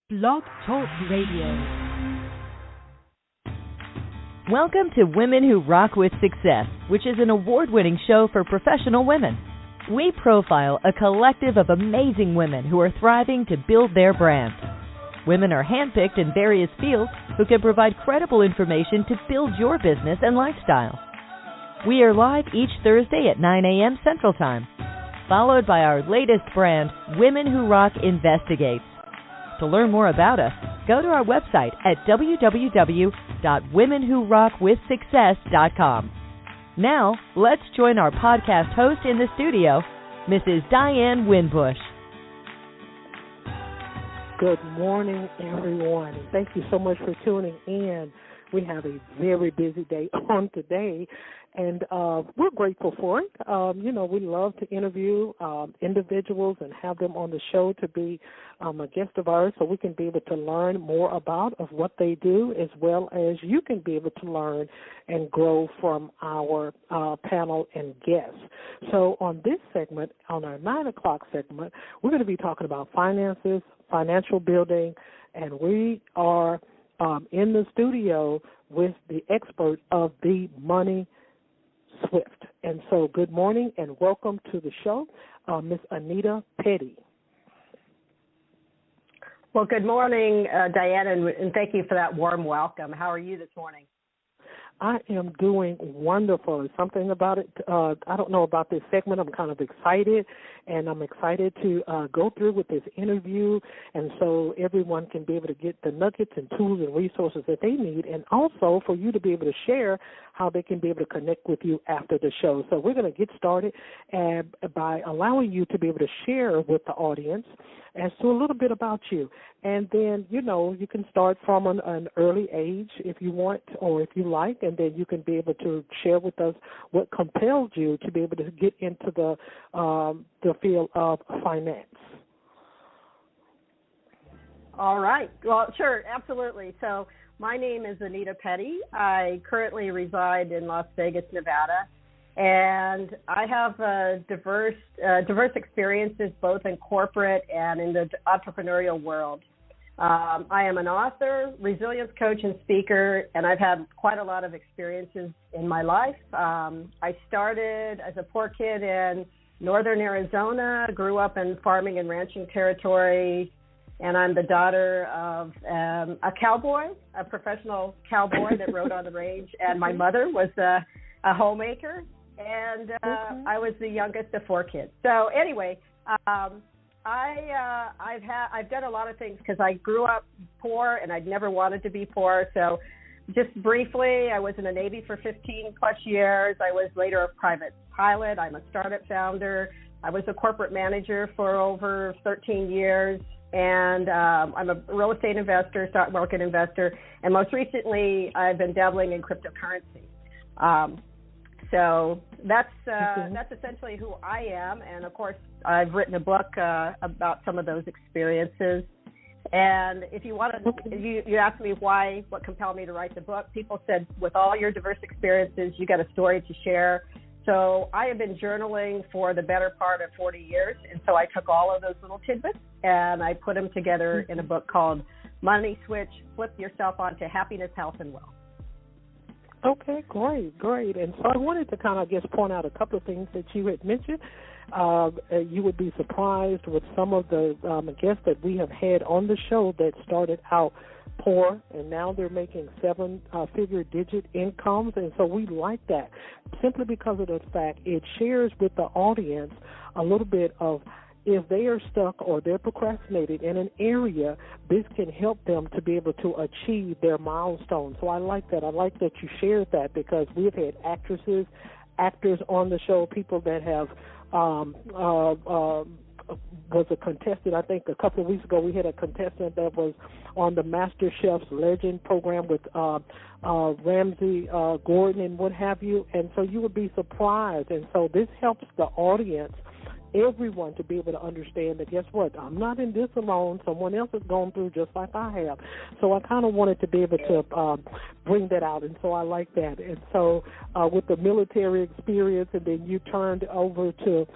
Blog Talk Radio. Welcome to Women Who Rock with Success, which is an award-winning show for professional women. We profile a collective of amazing women who are thriving to build their brand. Women are handpicked in various fields who can provide credible information to build your business and lifestyle. We are live each Thursday at 9 a.m. Central Time, followed by our latest brand, Women Who Rock Investigates. To learn more about us, go to our website at www.womenwhorockwithsuccess.com. Now, let's join our podcast host in the studio, Mrs. Diane Winbush. Good morning, everyone. Thank you so much for tuning in. We have a very busy day on today, and we're grateful for it. We love to interview individuals and have them on the show to be a guest of ours so we can be able to learn more about of what they do, as well as you can be able to learn and grow from our panel and guests. So on this segment, on our 9 o'clock segment, we're going to be talking about finances, financial building, and we are in the studio with the expert of the Money Swift. And so good morning and welcome to the show, Miss Anita Petty. Well, good morning, Diane, and thank you for that warm welcome. How are you this morning? I am doing wonderful. There's something about it. I don't know about this segment. I'm kind of excited, and I'm excited to go through with this interview, and so everyone can be able to get the nuggets and tools and resources that they need, and also for you to be able to share how they can be able to connect with you after the show. So we're going to get started by allowing you to be able to share with the audience as to a little bit about you. And then, you can start from an early age if you want or if you like, and then you can be able to share with us what compelled you to be able to get into the field of finance. All right. Well, sure, absolutely. So my name is Anita Petty. I currently reside in Las Vegas, Nevada, and I have diverse experiences both in corporate and in the entrepreneurial world. I am an author, resilience coach, and speaker, and I've had quite a lot of experiences in my life. I started as a poor kid in northern Arizona, grew up in farming and ranching territory, and I'm the daughter of a cowboy, a professional cowboy that rode on the range, and my mother was a homemaker, and I was the youngest of 4 kids. So anyway, I've done a lot of things because I grew up poor and I'd never wanted to be poor. So just briefly, I was in the Navy for 15 plus years. I was later a private pilot. I'm a startup founder. I was a corporate manager for over 13 years. And I'm a real estate investor, stock market investor. And most recently, I've been dabbling in cryptocurrency. So that's essentially who I am. And, of course, I've written a book about some of those experiences. And if you want to, you asked me what compelled me to write the book. People said, with all your diverse experiences, you got a story to share. So I have been journaling for the better part of 40 years. And so I took all of those little tidbits and I put them together in a book called Money Switch, Flip Yourself Onto Happiness, Health, and Wealth. Okay, great. And so I wanted to kind of, point out a couple of things that you had mentioned. You would be surprised with some of the guests that we have had on the show that started out poor, and now they're making 7-figure digit incomes, and so we like that simply because of the fact it shares with the audience a little bit of if they are stuck or they're procrastinating in an area, this can help them to be able to achieve their milestones. So I like that. I like that you shared that because we've had actors on the show, people that have was a contestant. I think a couple of weeks ago we had a contestant that was on the Master Chef's Legend program with Ramsey Gordon and what have you. And so you would be surprised. And so this helps the audience, everyone, to be able to understand that, guess what, I'm not in this alone. Someone else has gone through just like I have. So I kind of wanted to be able to bring that out, and so I like that. And so with the military experience, and then you turned over to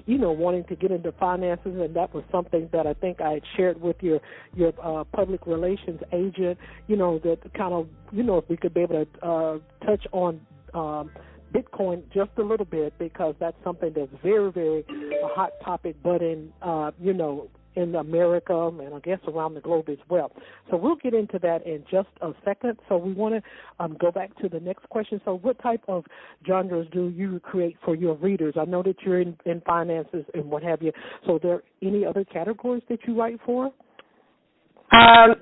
wanting to get into finances, and that was something that I think I had shared with your public relations agent, that kind of, if we could be able to touch on Bitcoin just a little bit, because that's something that's very, very a hot topic, but in in America and I guess around the globe as well. So we'll get into that in just a second. So we want to go back to the next question. So what type of genres do you create for your readers? I know that you're in finances and what have you. So are there any other categories that you write for?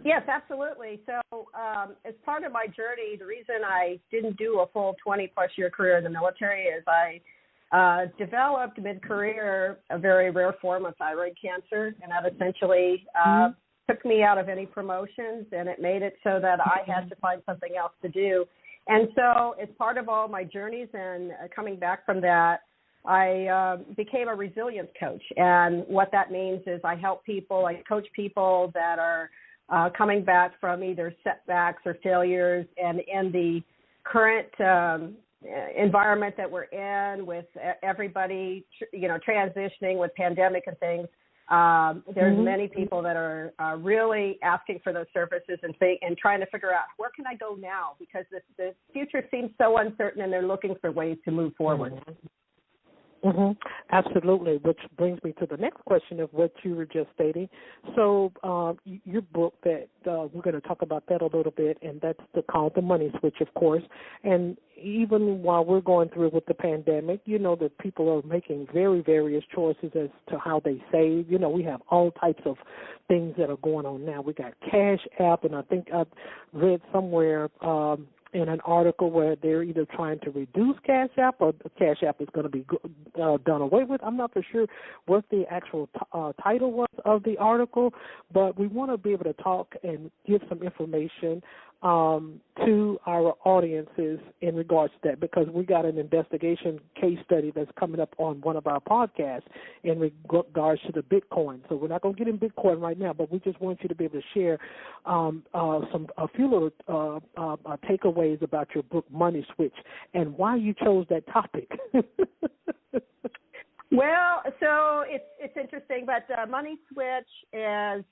Yes, absolutely. So as part of my journey, the reason I didn't do a full 20-plus year career in the military is I developed mid-career a very rare form of thyroid cancer, and that essentially took me out of any promotions, and it made it so that I had to find something else to do. And so as part of all my journeys and coming back from that, I became a resilience coach. And what that means is I help people, I coach people that are coming back from either setbacks or failures, and in the current environment that we're in with everybody, transitioning with pandemic and things, there's many people that are really asking for those services and trying to figure out, where can I go now? Because the future seems so uncertain, and they're looking for ways to move forward. Absolutely, which brings me to the next question of what you were just stating. So your book that we're going to talk about that a little bit, and that's called The Money Switch, of course. And even while we're going through with the pandemic, that people are making very various choices as to how they save. We have all types of things that are going on now. We got Cash App, and I think I've read somewhere in an article where they're either trying to reduce Cash App or the Cash App is going to be done away with. I'm not for sure what the actual title was of the article, but we want to be able to talk and give some information to our audiences in regards to that, because we got an investigation case study that's coming up on one of our podcasts in regards to the Bitcoin. So we're not going to get in Bitcoin right now, but we just want you to be able to share a few little takeaways about your book, Money Switch, and why you chose that topic. Well, so it's interesting, but Money Switch is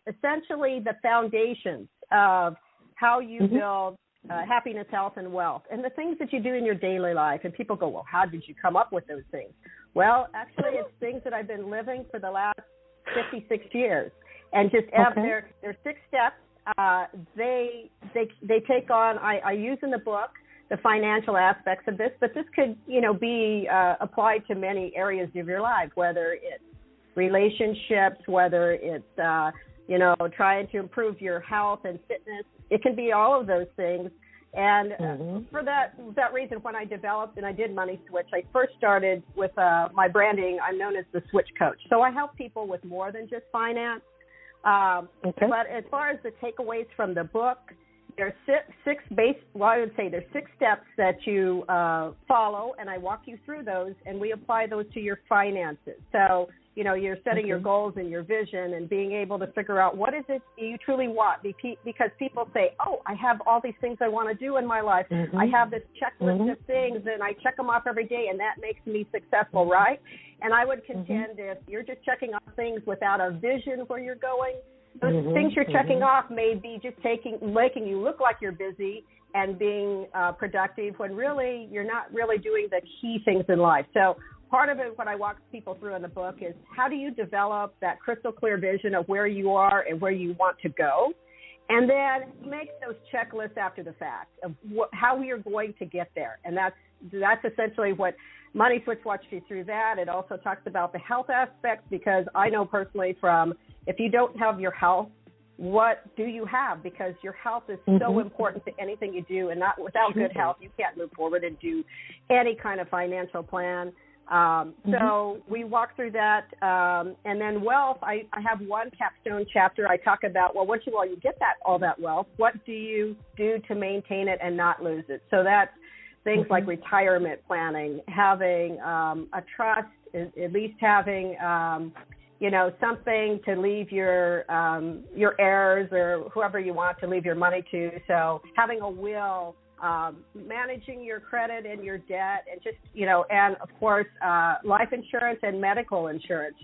essentially the foundations of how you build happiness, health, and wealth, and the things that you do in your daily life. And people go, well, how did you come up with those things? Well, actually, it's things that I've been living for the last 56 years. And just they're 6 steps. They take on, I use in the book the financial aspects of this, but this could, be applied to many areas of your life, whether it's relationships, whether it's, trying to improve your health and fitness. It can be all of those things. And for that reason, when I developed and I did Money Switch, I first started with my branding. I'm known as the Switch Coach. So I help people with more than just finance. But as far as the takeaways from the book, there's six steps that you follow, and I walk you through those, and we apply those to your finances. So, you're setting your goals and your vision and being able to figure out what is it you truly want, because people say, oh, I have all these things I want to do in my life. I have this checklist of things, and I check them off every day, and that makes me successful, right? And I would contend if you're just checking off things without a vision where you're going, those things you're checking off may be just making you look like you're busy and being productive, when really you're not really doing the key things in life. So part of it, what I walk people through in the book, is how do you develop that crystal clear vision of where you are and where you want to go, and then make those checklists after the fact of how you're going to get there. And that's essentially what Money Switch walks you through that. It also talks about the health aspects, because I know personally from, if you don't have your health, what do you have? Because your health is so important to anything you do, and not without good health, you can't move forward and do any kind of financial plan. So we walk through that. And then wealth, I have one capstone chapter. I talk about, well, once you get all that wealth, what do you do to maintain it and not lose it? So that's things like retirement planning, having a trust, at least having, something to leave your heirs or whoever you want to leave your money to. So having a will, managing your credit and your debt, and just, and of course, life insurance and medical insurance,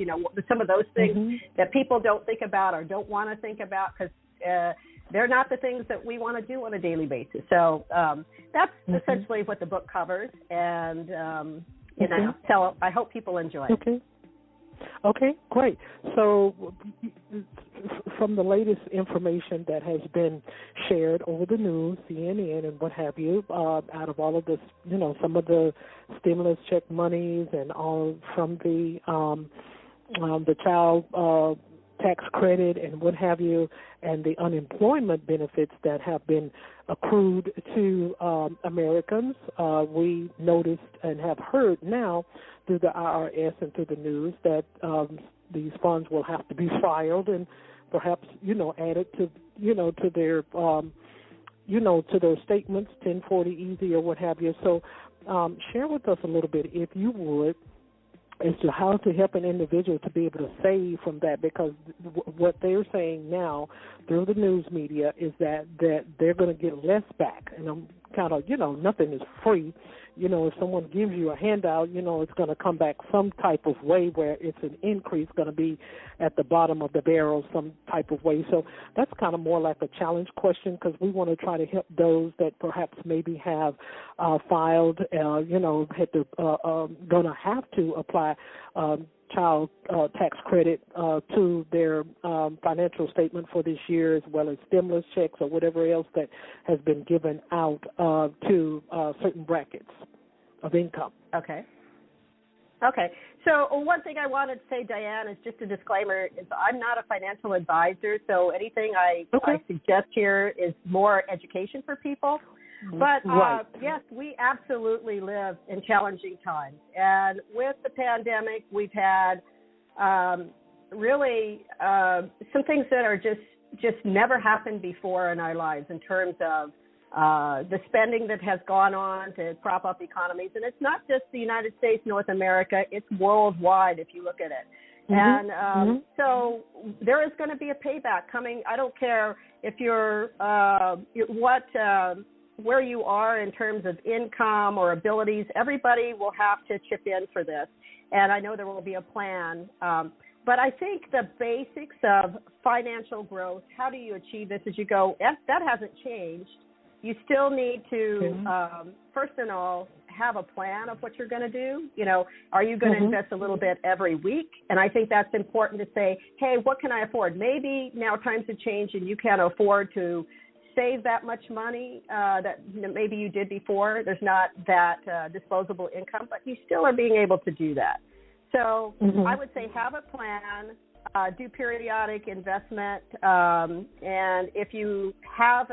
some of those things that people don't think about or don't want to think about because they're not the things that we want to do on a daily basis. So that's essentially what the book covers, and, so I hope people enjoy it. Okay, great. So from the latest information that has been shared over the news, CNN and what have you, out of all of this, some of the stimulus check monies and all from the child tax credit and what have you, and the unemployment benefits that have been accrued to Americans, we noticed and have heard now through the IRS and through the news that these funds will have to be filed and perhaps, added to, to their, to their statements, 1040 easy or what have you. So share with us a little bit, if you would, as to how to help an individual to be able to save from that, because what they're saying now through the news media is that they're going to get less back. And I'm kind of, nothing is free. If someone gives you a handout, it's going to come back some type of way where it's an increase going to be at the bottom of the barrel some type of way. So that's kind of more like a challenge question, because we want to try to help those that perhaps maybe have filed, had to, going to have to apply child tax credit to their financial statement for this year, as well as stimulus checks or whatever else that has been given out to certain brackets of income. Okay. So one thing I wanted to say, Diane, is just a disclaimer, is I'm not a financial advisor, so anything I suggest here is more education for people. But, yes, we absolutely live in challenging times. And with the pandemic, we've had really some things that are just never happened before in our lives in terms of the spending that has gone on to prop up economies. And it's not just the United States, North America. It's worldwide if you look at it. And so there is going to be a payback coming. I don't care if you're where you are in terms of income or abilities. Everybody will have to chip in for this, and I know there will be a plan. But I think the basics of financial growth, how do you achieve this as you go, that hasn't changed. You still need to, first of all, have a plan of what you're going to do. Are you going to invest a little bit every week? And I think that's important to say, hey, what can I afford? Maybe now times have changed and you can't afford to save that much money that maybe you did before. There's not that disposable income, but you still are being able to do that. So I would say have a plan, do periodic investment, and if you have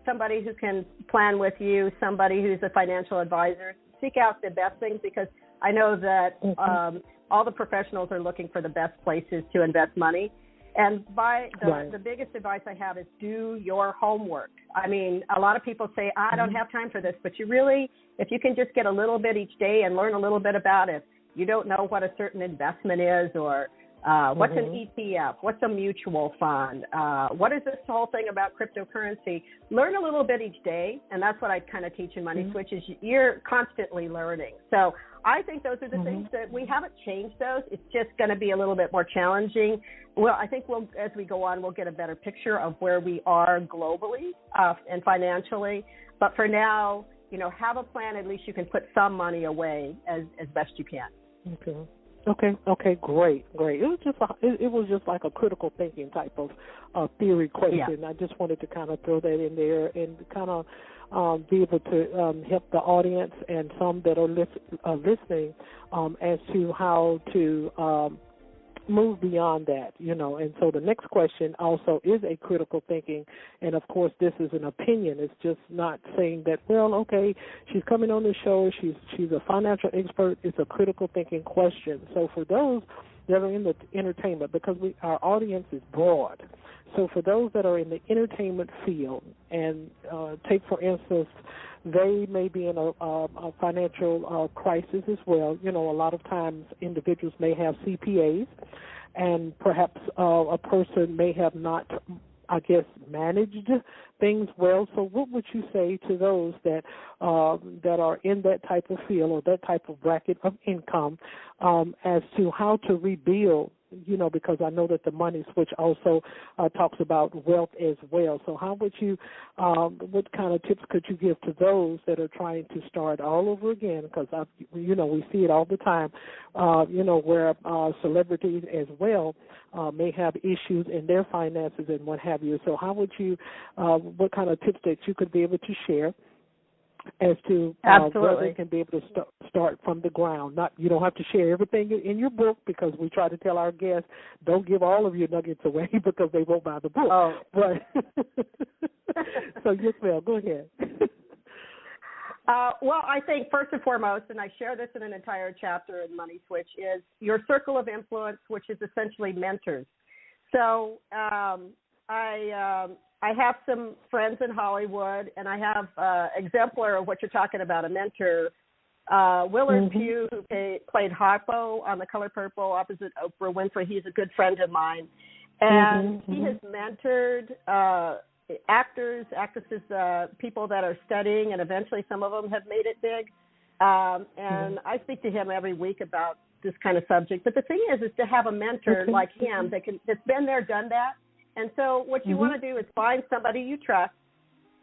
somebody who can plan with you, somebody who's a financial advisor, seek out the best things, because I know that all the professionals are looking for the best places to invest money. And the biggest advice I have is do your homework. I mean, a lot of people say, I don't have time for this, but you really, if you can just get a little bit each day and learn a little bit about it, you don't know what a certain investment is, or what's an ETF, what's a mutual fund, what is this whole thing about cryptocurrency. Learn a little bit each day, and that's what I kind of teach in Money Switch, is you're constantly learning. So I think those are the things that we haven't changed those. It's just going to be a little bit more challenging. Well, I think as we go on, we'll get a better picture of where we are globally and financially. But for now, have a plan. At least you can put some money away as best you can. Okay, great. It was just like a critical thinking type of theory question. Yeah. I just wanted to kind of throw that in there and kind of be able to help the audience and some that are listening as to how to move beyond that, And so the next question also is a critical thinking, and of course this is an opinion. It's just not saying that, well, okay, she's coming on the show, she's a financial expert. It's a critical thinking question. So for those that are in the entertainment, because our audience is broad. So for those that are in the entertainment field, and take for instance, they may be in a financial crisis as well. A lot of times individuals may have CPAs, and perhaps a person may have not I guess, managed things well. So what would you say to those that are in that type of field or that type of bracket of income as to how to rebuild? Because I know that the money switch also talks about wealth as well. So how would you, what kind of tips could you give to those that are trying to start all over again? Because, we see it all the time, where celebrities as well may have issues in their finances and what have you. So how would you, what kind of tips that you could be able to share as to where they can be able to start from the ground? You don't have to share everything in your book, because we try to tell our guests, don't give all of your nuggets away because they won't buy the book. Oh. But so yes, ma'am, go ahead. Well, I think first and foremost, and I share this in an entire chapter in Money Switch, is your circle of influence, which is essentially mentors. So I have some friends in Hollywood, and I have exemplar of what you're talking about, a mentor, Willard Pugh, who played Harpo on The Color Purple opposite Oprah Winfrey. He's a good friend of mine. And he has mentored actors, actresses, people that are studying, and eventually some of them have made it big. And I speak to him every week about this kind of subject. But the thing is to have a mentor like him that's been there, done that. And so what you want to do is find somebody you trust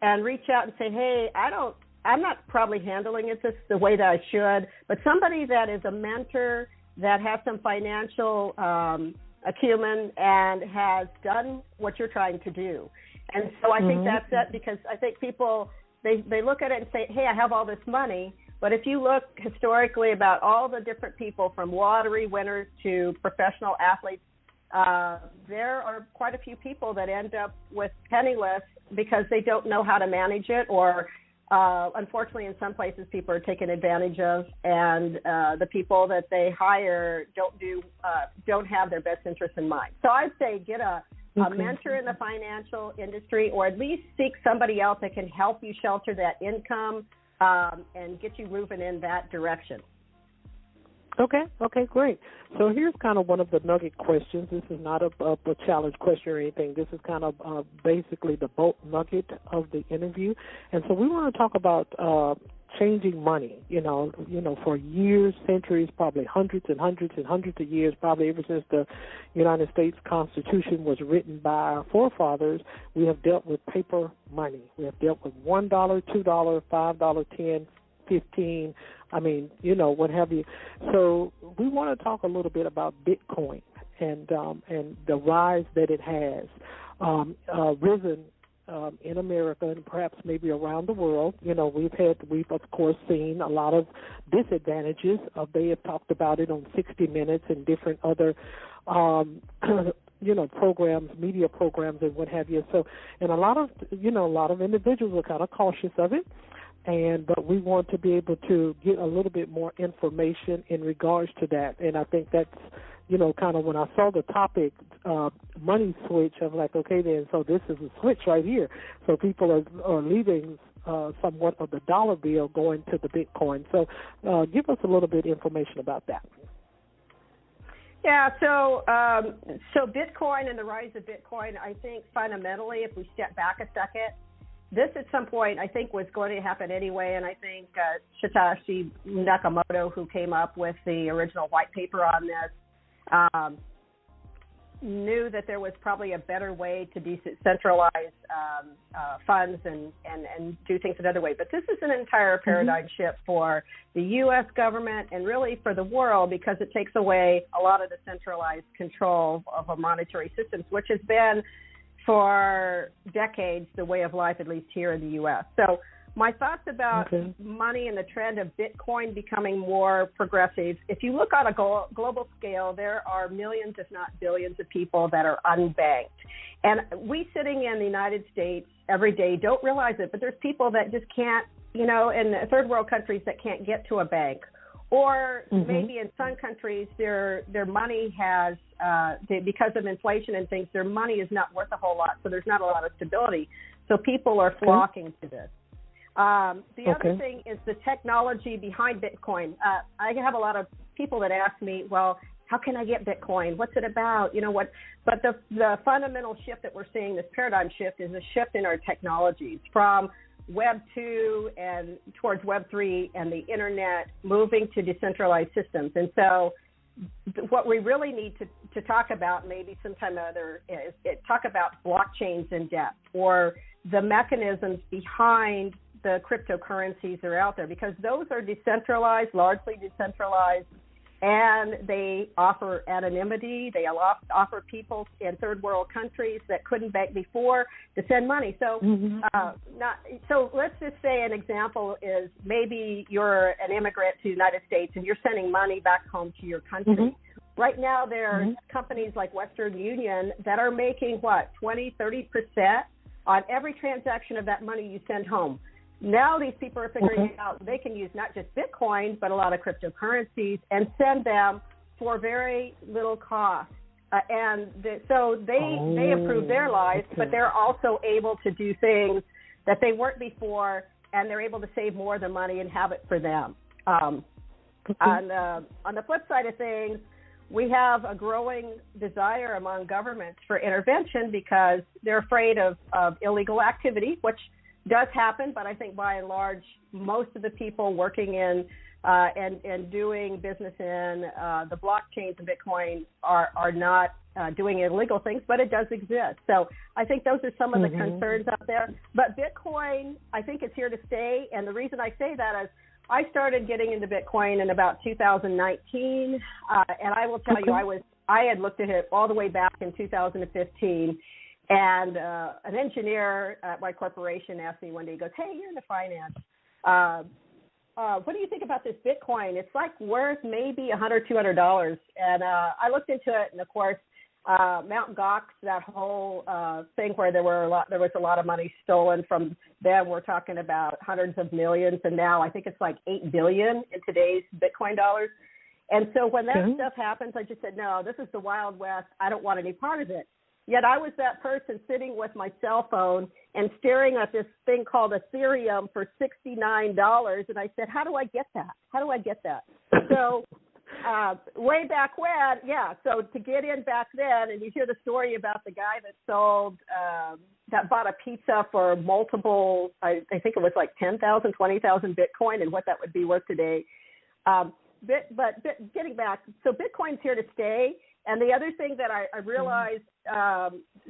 and reach out and say, hey, I'm not probably handling it the way that I should, but somebody that is a mentor that has some financial acumen and has done what you're trying to do. And so I think that's it, because I think people, they look at it and say, hey, I have all this money. But if you look historically about all the different people, from lottery winners to professional athletes, there are quite a few people that end up with penniless because they don't know how to manage it, or unfortunately in some places people are taken advantage of, and the people that they hire don't have their best interest in mind. So I'd say get a mentor in the financial industry, or at least seek somebody else that can help you shelter that income and get you moving in that direction. Okay, great. So here's kind of one of the nugget questions. This is not a challenge question or anything. This is kind of basically the bulk nugget of the interview. And so we want to talk about changing money, for years, centuries, probably hundreds and hundreds and hundreds of years, probably ever since the United States Constitution was written by our forefathers, we have dealt with paper money. We have dealt with $1, $2, $5, 10, 15, what have you. So we want to talk a little bit about Bitcoin and the rise that it has risen in America and perhaps maybe around the world. We've of course seen a lot of disadvantages. They have talked about it on 60 Minutes and different other programs, media programs and what have you. So, and a lot of individuals are kind of cautious of it. But we want to be able to get a little bit more information in regards to that. And I think that's, kind of when I saw the topic, money switch, I'm like, okay, then, so this is a switch right here. So people are leaving somewhat of the dollar bill going to the Bitcoin. So give us a little bit of information about that. Yeah, so Bitcoin and the rise of Bitcoin, I think fundamentally, if we step back a second, this at some point I think was going to happen anyway, and I think Satoshi Nakamoto, who came up with the original white paper on this, knew that there was probably a better way to decentralize funds and do things another way. But this is an entire paradigm shift for the U.S. government and really for the world, because it takes away a lot of the centralized control of our monetary systems, which has been for decades the way of life, at least here in the U.S. So my thoughts about money and the trend of Bitcoin becoming more progressive, if you look on a global scale, there are millions, if not billions, of people that are unbanked. And we sitting in the United States every day don't realize it, but there's people that just can't, in third world countries that can't get to a bank. Or maybe in some countries their money has, because of inflation and things, their money is not worth a whole lot, so there's not a lot of stability. So people are flocking to this. The other thing is the technology behind Bitcoin. I have a lot of people that ask me, well, How can I get Bitcoin? What's it about? You know what? But the fundamental shift that we're seeing, this paradigm shift, is a shift in our technologies from Web 2 and towards Web 3 and the internet, moving to decentralized systems. And so what we really need to talk about maybe sometime other is talk about blockchains in depth, or the mechanisms behind the cryptocurrencies that are out there, because those are decentralized, largely decentralized, and they offer anonymity. They offer people in third world countries that couldn't bank before to send money. So, so let's just say an example is maybe you're an immigrant to the United States and you're sending money back home to your country. Right now, there are companies like Western Union that are making 20-30% on every transaction of that money you send home. Now these people are figuring out they can use not just Bitcoin, but a lot of cryptocurrencies and send them for very little cost. So they improve their lives, but they're also able to do things that they weren't before, and they're able to save more of the money and have it for them. On the flip side of things, we have a growing desire among governments for intervention because they're afraid of illegal activity, which does happen, but I think by and large, most of the people working in and doing business in the blockchains and Bitcoin are not doing illegal things, but it does exist. So I think those are some of the concerns out there. But Bitcoin, I think it's here to stay, and the reason I say that is I started getting into Bitcoin in about 2019, and I will tell you, I had looked at it all the way back in 2015. And an engineer at my corporation asked me one day, he goes, "Hey, you're into finance. What do you think about this Bitcoin? It's like worth maybe $100, $200. And I looked into it, and of course, Mt. Gox, that whole thing where there was a lot of money stolen from them. We're talking about hundreds of millions, and now I think it's like $8 billion in today's Bitcoin dollars. And so when that stuff happens, I just said, no, this is the Wild West. I don't want any part of it. Yet I was that person sitting with my cell phone and staring at this thing called Ethereum for $69, and I said, how do I get that? How do I get that? So way back when, so to get in back then, and you hear the story about the guy that sold, that bought a pizza for multiple, I think it was like 10,000, 20,000 Bitcoin, and what that would be worth today. But getting back, so Bitcoin's here to stay. And the other thing that I realized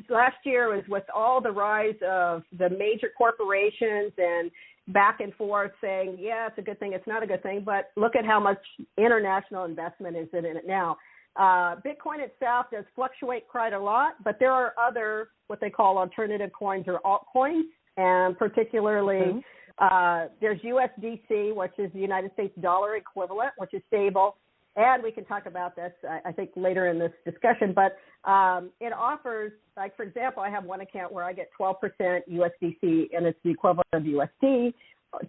last year was with all the rise of the major corporations and back and forth saying, yeah, it's a good thing, it's not a good thing, but look at how much international investment is in it now. Bitcoin itself does fluctuate quite a lot, but there are other what they call alternative coins or altcoins, and particularly there's USDC, which is the United States dollar equivalent, which is stable. And we can talk about this, I think, later in this discussion. But it offers, like, for example, I have one account where I get 12% USDC, and it's the equivalent of USD,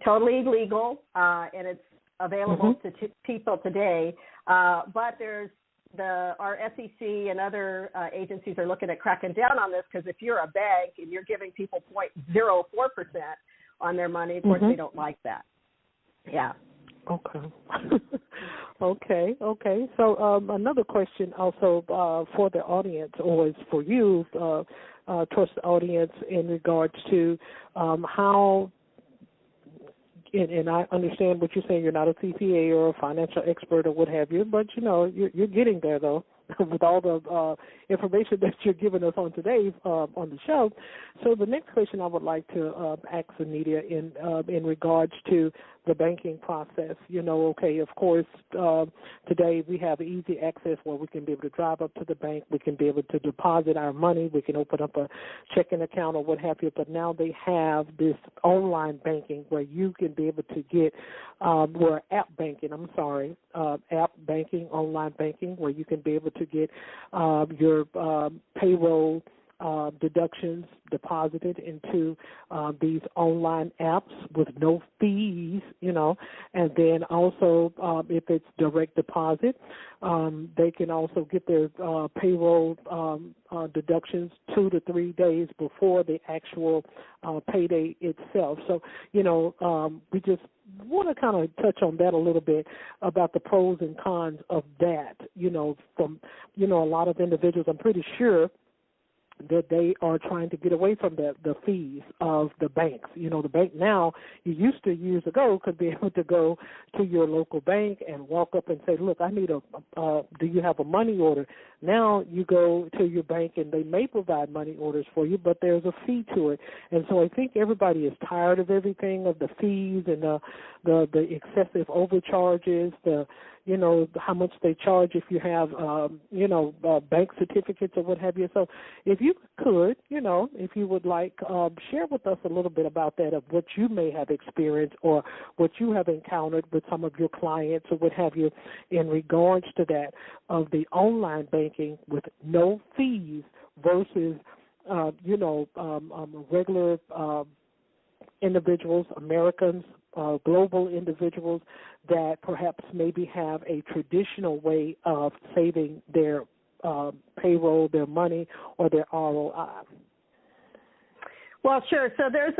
totally legal, and it's available to people today. But there's our SEC and other agencies are looking at cracking down on this, because if you're a bank and you're giving people 0.04% on their money, of course they don't like that. Yeah. Okay. Okay. So another question also for the audience, or is for you, towards the audience, in regards to how, and I understand what you're saying, you're not a CPA or a financial expert or what have you, but, you know, you're getting there, though, with all the information that you're giving us on today on the show. So the next question I would like to ask Anita in regards to the banking process. You know, okay, of course, today we have easy access where we can be able to drive up to the bank, we can be able to deposit our money, we can open up a checking account or what have you, but now they have this online banking where you can be able to get, app banking, online banking, where you can be able to get your payroll deductions deposited into these online apps with no fees, and then also if it's direct deposit, they can also get their payroll deductions 2 to 3 days before the actual payday itself. So, we just want to kind of touch on that a little bit about the pros and cons of that, from, a lot of individuals, I'm pretty sure that they are trying to get away from the fees of the banks. The bank now, you used to years ago could be able to go to your local bank and walk up and say, look, I need do you have a money order? Now you go to your bank and they may provide money orders for you, but there's a fee to it. And so I think everybody is tired of everything, of the fees and the excessive overcharges, how much they charge if you have, bank certificates or what have you. So if you could, if you would like, share with us a little bit about that, of what you may have experienced or what you have encountered with some of your clients or what have you in regards to that, of the online banking with no fees versus, regular individuals, Americans, global individuals that perhaps maybe have a traditional way of saving their payroll, their money, or their ROI. Well, sure. So there's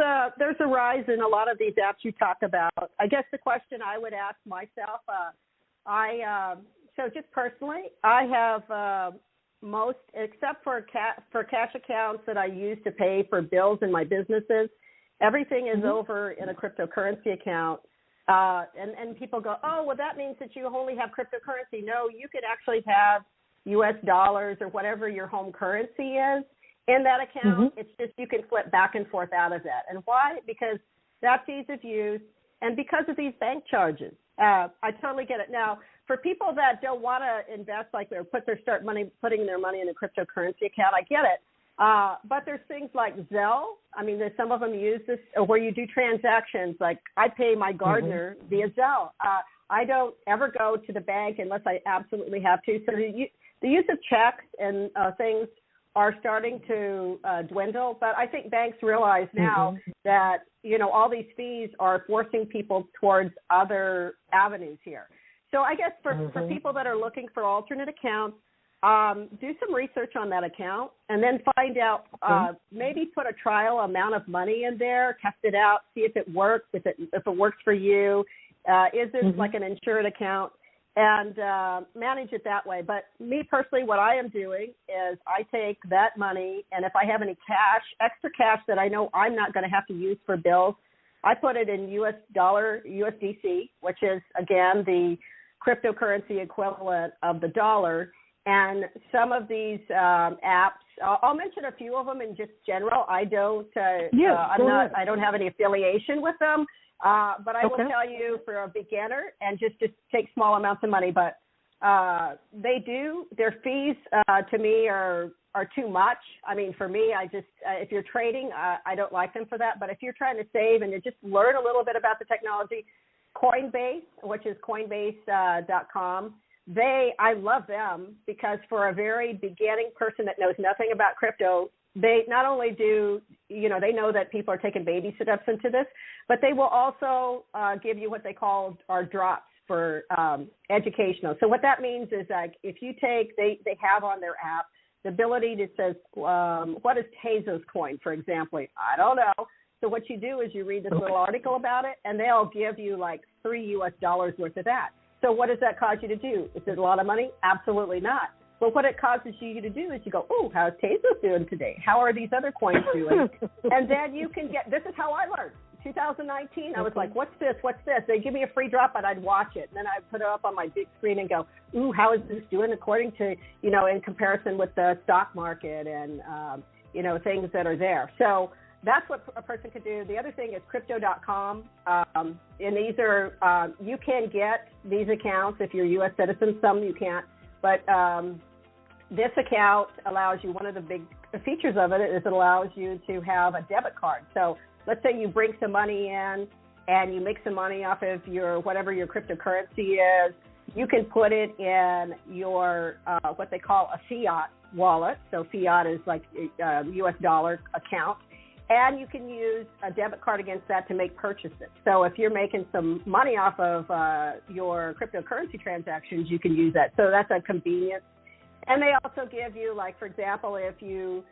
a rise in a lot of these apps you talk about. I guess the question I would ask myself, so just personally, I have most, except for cash accounts that I use to pay for bills in my businesses, everything is over in a cryptocurrency account. And people go, oh, well, that means that you only have cryptocurrency. No, you could actually have U.S. dollars or whatever your home currency is in that account. It's just you can flip back and forth out of that. And why? Because that's ease of use and because of these bank charges. I totally get it. Now, for people that don't want to invest or putting their money in a cryptocurrency account, I get it. But there's things like Zelle. I mean, there's some of them use this where you do transactions. Like I pay my gardener via Zelle. I don't ever go to the bank unless I absolutely have to. So the use of checks and things are starting to dwindle. But I think banks realize now that, all these fees are forcing people towards other avenues here. So I guess for people that are looking for alternate accounts, do some research on that account and then find out, maybe put a trial amount of money in there, test it out, see if it works, if it works for you. Is this like an insured account? And manage it that way. But me personally, what I am doing is I take that money, and if I have any extra cash that I know I'm not going to have to use for bills, I put it in U.S. dollar, USDC, which is, again, the cryptocurrency equivalent of the dollar. And some of these apps, I'll mention a few of them in just general. I don't have any affiliation with them. But I will tell you, for a beginner, and just take small amounts of money, but their fees to me are too much. I mean, for me, if you're trading, I don't like them for that. But if you're trying to save and you just learn a little bit about the technology, Coinbase, which is Coinbase.com, I love them because for a very beginning person that knows nothing about crypto, they not only do, they know that people are taking baby steps into this, but they will also give you what they call our drops for educational. So what that means is if you they have on their app the ability to says, what is Tezos coin, for example? I don't know. So what you do is you read this little article about it, and they'll give you like $3 worth of that. So what does that cause you to do? Is it a lot of money? Absolutely not. But what it causes you to do is you go, oh, how's Tezos doing today? How are these other coins doing? And then you can this is how I learned. 2019, I was like, what's this? They give me a free drop, and I'd watch it. And then I'd put it up on my big screen and go, ooh, how is this doing according to, in comparison with the stock market and, things that are there. So that's what a person could do. The other thing is crypto.com. And these are, you can get these accounts if you're a U.S. citizen. Some you can't. But this account allows you, one of the big features of it is it allows you to have a debit card. So let's say you bring some money in and you make some money off of whatever your cryptocurrency is. you can put it in your what they call a fiat wallet. So fiat is like a U.S. dollar account. And you can use a debit card against that to make purchases. So if you're making some money off of your cryptocurrency transactions, you can use that. So that's a convenience. And they also give you, like, for example, if you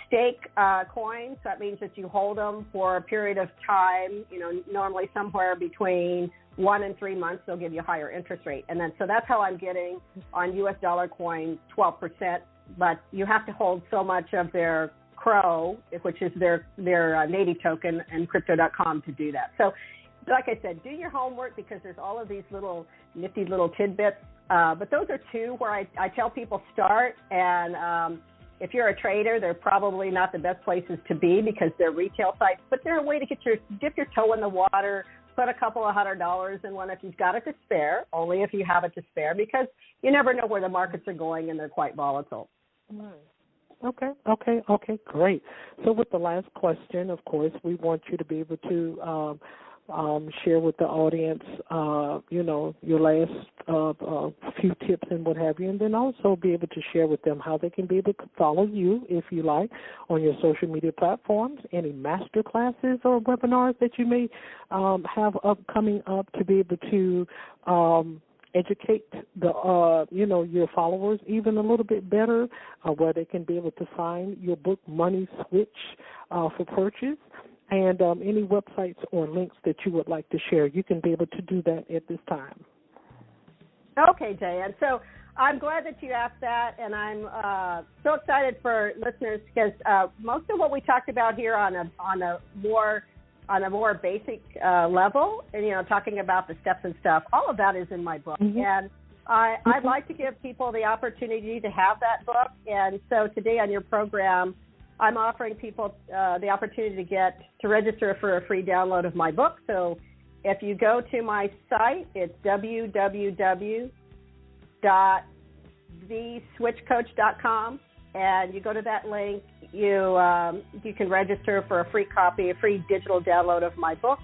stake coins, that means that you hold them for a period of time, normally somewhere between 1 and 3 months, they'll give you a higher interest rate. And then so that's how I'm getting on U.S. dollar coins 12%, but you have to hold so much of their Crow, which is their native token, and Crypto.com to do that. So, like I said, do your homework because there's all of these little nifty little tidbits. But those are two where I tell people start. And if you're a trader, they're probably not the best places to be because they're retail sites. But they're a way to dip your toe in the water, put a couple of $100 in one if you've got it to spare, only if you have it to spare, because you never know where the markets are going and they're quite volatile. Right. Okay, great. So with the last question, of course, we want you to be able to share with the audience, your last few tips and what have you, and then also be able to share with them how they can be able to follow you, if you like, on your social media platforms, any master classes or webinars that you may have coming up to be able to educate your followers even a little bit better, where they can be able to find your book, Money Switch, for purchase, and any websites or links that you would like to share. You can be able to do that at this time. Okay, Diane. So I'm glad that you asked that, and I'm so excited for listeners because most of what we talked about here on a more basic level, and talking about the steps and stuff, all of that is in my book. Mm-hmm. And I'd like to give people the opportunity to have that book. And so today on your program, I'm offering people the opportunity to register for a free download of my book. So if you go to my site, it's www.theswitchcoach.com. And you go to that link, you can register for a free copy, a free digital download of my book,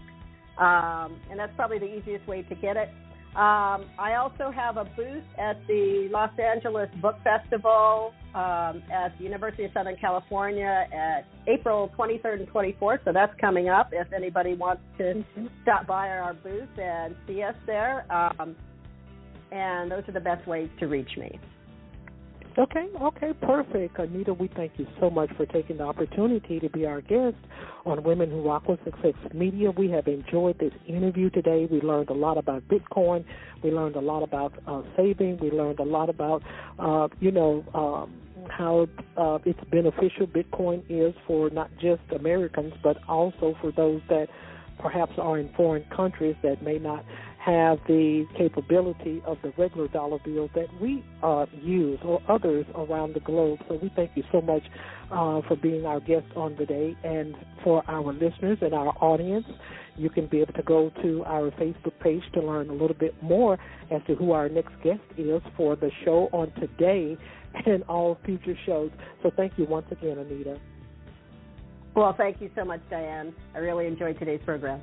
and that's probably the easiest way to get it. I also have a booth at the Los Angeles Book Festival at the University of Southern California at April 23rd and 24th, so that's coming up if anybody wants to stop by our booth and see us there, and those are the best ways to reach me. Okay, perfect. Anita, we thank you so much for taking the opportunity to be our guest on Women Who Rock with Success Media. We have enjoyed this interview today. We learned a lot about Bitcoin. We learned a lot about saving. We learned a lot about, how it's beneficial Bitcoin is for not just Americans, but also for those that perhaps are in foreign countries that may not have the capability of the regular dollar bill that we use, or others around the globe. So we thank you so much for being our guest on today. And for our listeners and our audience, you can be able to go to our Facebook page to learn a little bit more as to who our next guest is for the show on today and all future shows. So thank you once again, Anita. Well, thank you so much, Diane. I really enjoyed today's program.